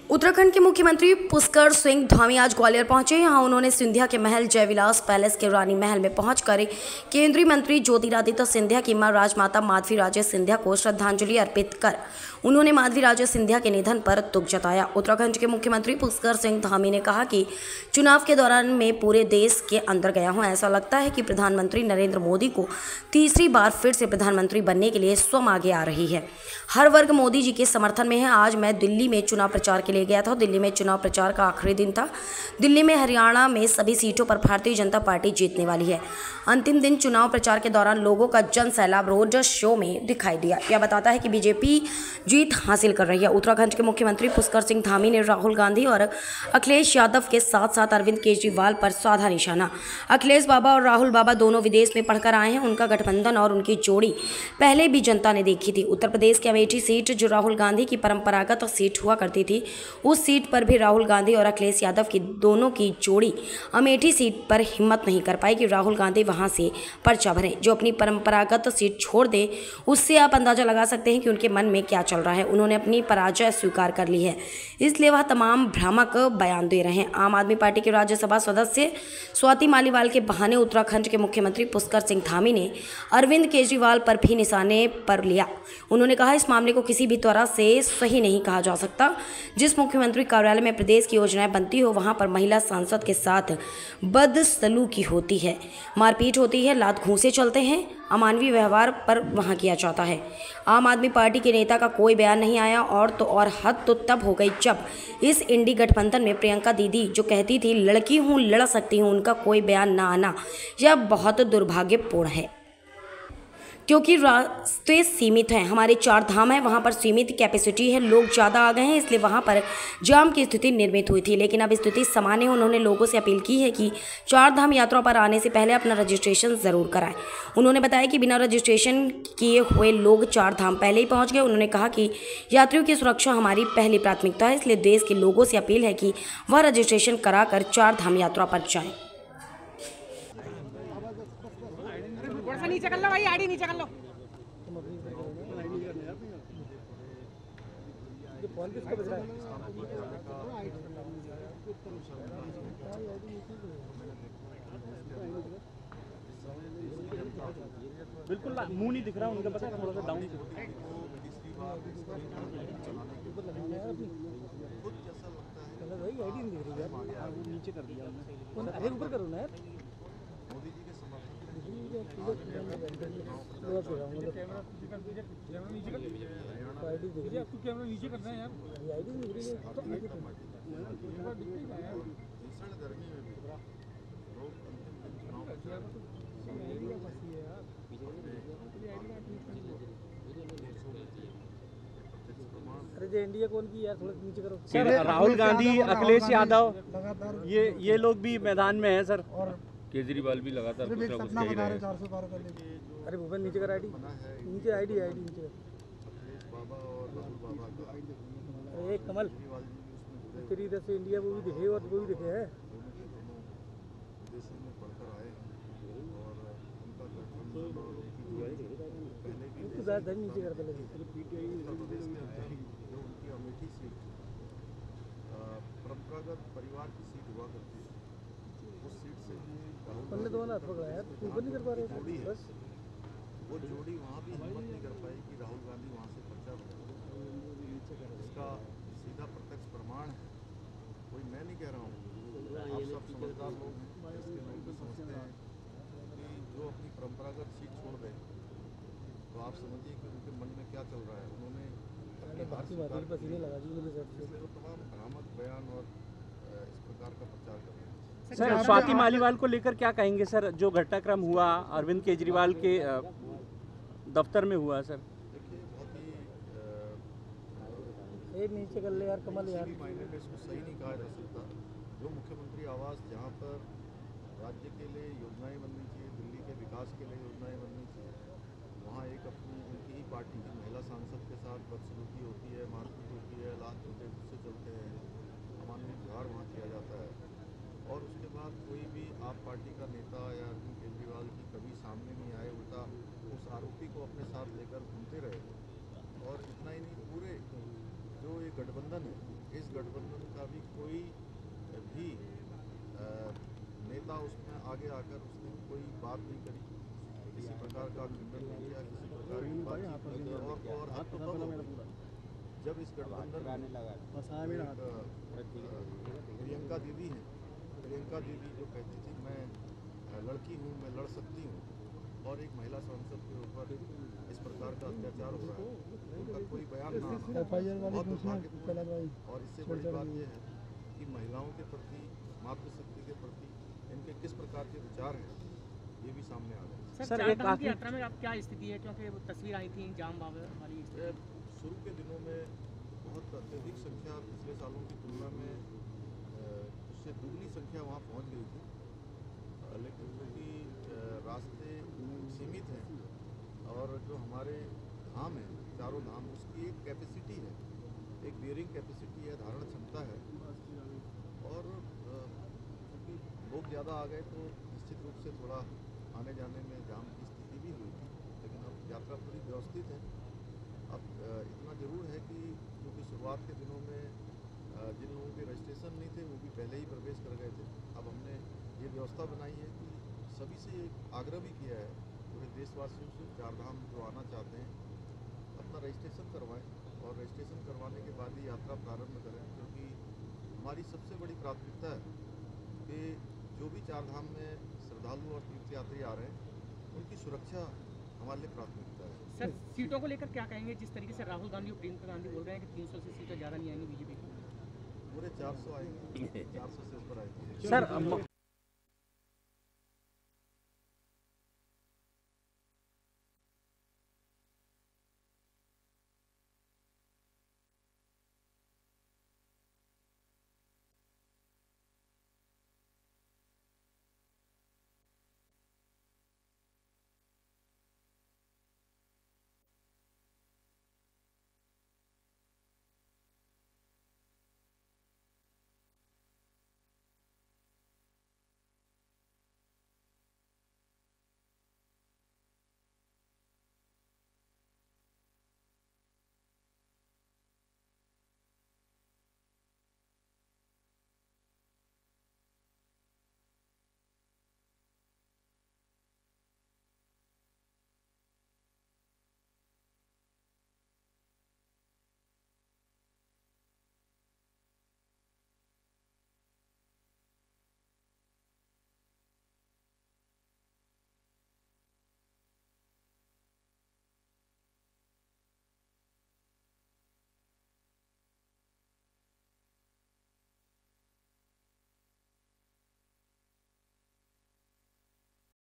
उत्तराखंड के मुख्यमंत्री पुष्कर सिंह धामी आज ग्वालियर पहुंचे। यहां उन्होंने सिंधिया के महल जयविलास पैलेस के रानी महल में पहुंचकर केंद्रीय मंत्री ज्योतिरादित्य सिंधिया की मां राजमाता माधवी राजे सिंधिया को श्रद्धांजलि अर्पित कर उन्होंने माधवी राजे सिंधिया के निधन पर दुख जताया। उत्तराखंड के मुख्यमंत्री पुष्कर सिंह धामी ने कहा कि चुनाव के दौरान मैं पूरे देश के अंदर गया हूं। ऐसा लगता है कि प्रधानमंत्री नरेंद्र मोदी को तीसरी बार फिर से प्रधानमंत्री बनने के लिए स्वयं आगे आ रही है। हर वर्ग मोदी जी के समर्थन में है। आज मैं दिल्ली में चुनाव प्रचार के लिए गया था। दिल्ली में चुनाव प्रचार का आखिरी दिन था। दिल्ली में हरियाणा में सभी सीटों पर भारतीय जनता पार्टी जीतने वाली है। अंतिम दिन चुनाव प्रचार के दौरान लोगों का जन सैलाब रोड शो में दिखाई दिया। यह बताता है कि बीजेपी जीत हासिल कर रही है। उत्तराखंड के मुख्यमंत्री पुष्कर सिंह धामी ने राहुल गांधी और अखिलेश यादव के साथ साथ अरविंद केजरीवाल पर साधा निशाना। अखिलेश बाबा और राहुल बाबा दोनों विदेश में पढ़कर आए हैं। उनका गठबंधन और उनकी जोड़ी पहले भी जनता ने देखी थी। उत्तर प्रदेश की अमेठी सीट जो राहुल गांधी की परंपरागत सीट हुआ करती थी, उस सीट पर भी राहुल गांधी और अखिलेश यादव की दोनों की जोड़ी अमेठी सीट पर हिम्मत नहीं कर पाई कि राहुल गांधी वहां से पर्चा भरें। जो अपनी परंपरागत सीट छोड़ दे, उससे आप अंदाजा लगा सकते हैं कि उनके मन में क्या चल रहा है। उन्होंने अपनी पराजय स्वीकार कर ली है, इसलिए वह तमाम भ्रामक बयान दे रहे हैं। आम आदमी पार्टी के राज्यसभा सदस्य स्वाति मालीवाल के बहाने उत्तराखंड के मुख्यमंत्री पुष्कर सिंह धामी ने अरविंद केजरीवाल पर भी निशाने पर लिया। उन्होंने कहा, इस मामले को किसी भी तरह से सही नहीं कहा जा सकता। जिस मुख्यमंत्री कार्यालय में प्रदेश की योजनाएं बनती हो, वहां पर महिला सांसद के साथ बदसलूकी होती है, मारपीट होती है, लात घूंसे चलते हैं, अमानवीय व्यवहार पर वहां किया जाता है। आम आदमी पार्टी के नेता का कोई बयान नहीं आया और हद तो तब हो गई जब इस इंडी गठबंधन में प्रियंका दीदी जो कहती थी लड़की हूं, लड़ सकती हूं, उनका कोई बयान ना आना यह बहुत दुर्भाग्यपूर्ण है, क्योंकि रास्ते सीमित हैं। हमारे 4 धाम हैं, वहाँ पर सीमित कैपेसिटी है, लोग ज़्यादा आ गए हैं, इसलिए वहाँ पर जाम की स्थिति निर्मित हुई थी। लेकिन अब स्थिति सामान्य है। उन्होंने लोगों से अपील की है कि 4 धाम यात्रा पर आने से पहले अपना रजिस्ट्रेशन ज़रूर कराएं। उन्होंने बताया कि बिना रजिस्ट्रेशन किए हुए लोग 4 धाम पहले ही पहुँच गए। उन्होंने कहा कि यात्रियों की सुरक्षा हमारी पहली प्राथमिकता है, इसलिए देश के लोगों से अपील है कि वह रजिस्ट्रेशन कराकर 4 धाम यात्रा पर जाएँ। नीचे कर लो भाई, आईडी नीचे कर लो। फोन किसको बज रहा है? बिल्कुल मुंह नहीं दिख रहा उनका, पता है, थोड़ा सा डाउन भाई आईडी नहीं दिख रही यार, नीचे कर दिया हमने। अरे ऊपर करो ना यार। मोदी जी के कैमरा नीचे करना है यार। अरे इंडिया कौन की यार, थोड़ा नीचे करो सर। राहुल गांधी, अखिलेश यादव, ये लोग भी मैदान में हैं सर, और केजरीवाल भी लगातार कुछ ना कुछ कह रहे हैं। अरे भूपेन नीचे कर आईडी, नीचे आईडी नीचे। अरे कमल तेरी इधर से इंडिया वो भी दिखे और वो भी दिखे है। नीचे कर पहले परंपरागत परिवार की सीट हुआ करती है, उस सीट से पन्ने दो ना थोड़ा यार, ऊपर नहीं कर पा रहे बस। वो जोड़ी वहाँ भी हिम्मत नहीं कर पाई कि राहुल गांधी वहाँ से पर्चा भरे। इसका सीधा प्रत्यक्ष प्रमाण है, कोई मैं नहीं कह रहा हूँ, आप सब समझदार लोग हैं, इसके लोग भी समझते हैं कि जो अपनी परंपरागत सीट छोड़ दें तो आप समझिए कि उनके मन में क्या चल रहा है। उन्होंने जो तमाम भ्रामक बयान और इस प्रकार का प्रचार कर रहे हैं। सर स्वाति मालीवाल को लेकर क्या कहेंगे सर, जो घटनाक्रम हुआ अरविंद केजरीवाल के दफ्तर में हुआ सर? देखिए बहुत ही नीचे कर ले यार कमल यार, मायने में इसको सही नहीं कहा जा सकता। जो मुख्यमंत्री आवास जहाँ पर राज्य के लिए योजनाएं बननी चाहिए, दिल्ली के विकास के लिए योजनाएं बननी चाहिए, वहाँ एक अपनी उनकी ही पार्टी की महिला सांसद के साथ बदसलूकी होती है, मारपीट होती है, लात घूंसे गुस्से चलते हैं, अमानवीय व्यवहार वहाँ किया जाता है। और उसके बाद कोई भी आप पार्टी का नेता या अरविंद केजरीवाल की कभी सामने नहीं आए, उल्टा उस आरोपी को अपने साथ लेकर घूमते रहे। और इतना ही नहीं, पूरे जो ये गठबंधन है इस गठबंधन का भी कोई भी नेता उसमें आगे आकर उसने कोई बात नहीं करी, किसी प्रकार का खंडन नहीं किया, किसी प्रकार की बातचीत नहीं की। और हद तो तब होगी जब इस गठबंधन में प्रियंका दीदी हैं, प्रियंका दीदी जो कहती थी मैं लड़की हूँ, मैं लड़ सकती हूँ, और एक महिला सांसद के ऊपर इस प्रकार का अत्याचार हो रहा है, उनका कोई बयान ना आना बहुत दुर्भाग्यपूर्ण है। और इससे बड़ी बात यह है कि महिलाओं के प्रति, मातृशक्ति के प्रति इनके किस प्रकार के विचार हैं, ये भी सामने आ गए। सर एक की यात्रा में अब क्या स्थिति है, क्योंकि वो तस्वीर आई थी जाम वाली शुरू के दिनों में बहुत अत्यधिक संख्या पिछले सालों की तुलना में उससे दुगनी संख्या वहाँ पहुँच गई थी, लेकिन क्योंकि रास्ते सीमित हैं और जो हमारे धाम हैं, चारों धाम, उसकी एक कैपेसिटी है, एक बियरिंग कैपेसिटी है, धारण क्षमता है, और क्योंकि लोग ज़्यादा आ गए तो निश्चित रूप से थोड़ा आने जाने में जाम की स्थिति भी हुई थी, लेकिन अब यात्रा पूरी व्यवस्थित है। अब इतना ज़रूर है कि क्योंकि शुरुआत के दिनों में जिन लोगों के रजिस्ट्रेशन नहीं थे वो भी पहले ही प्रवेश कर गए थे। अब हमने ये व्यवस्था बनाई है कि सभी से एक आग्रह भी किया है, पूरे देशवासियों से, चारधाम जो आना चाहते हैं अपना रजिस्ट्रेशन करवाएं, और रजिस्ट्रेशन करवाने के बाद ही यात्रा प्रारंभ करें, क्योंकि हमारी सबसे बड़ी प्राथमिकता है कि जो भी चारधाम में श्रद्धालु और तीर्थयात्री आ रहे हैं उनकी सुरक्षा हमारे लिए प्राथमिकता है। सर सीटों को लेकर क्या कहेंगे, जिस तरीके से राहुल गांधी और प्रियंका गांधी बोल रहे हैं कि 300 से सीटें ज़्यादा नहीं आएंगी बीजेपी की? पूरे 400 आएंगे, 400 से ऊपर आएंगे। सर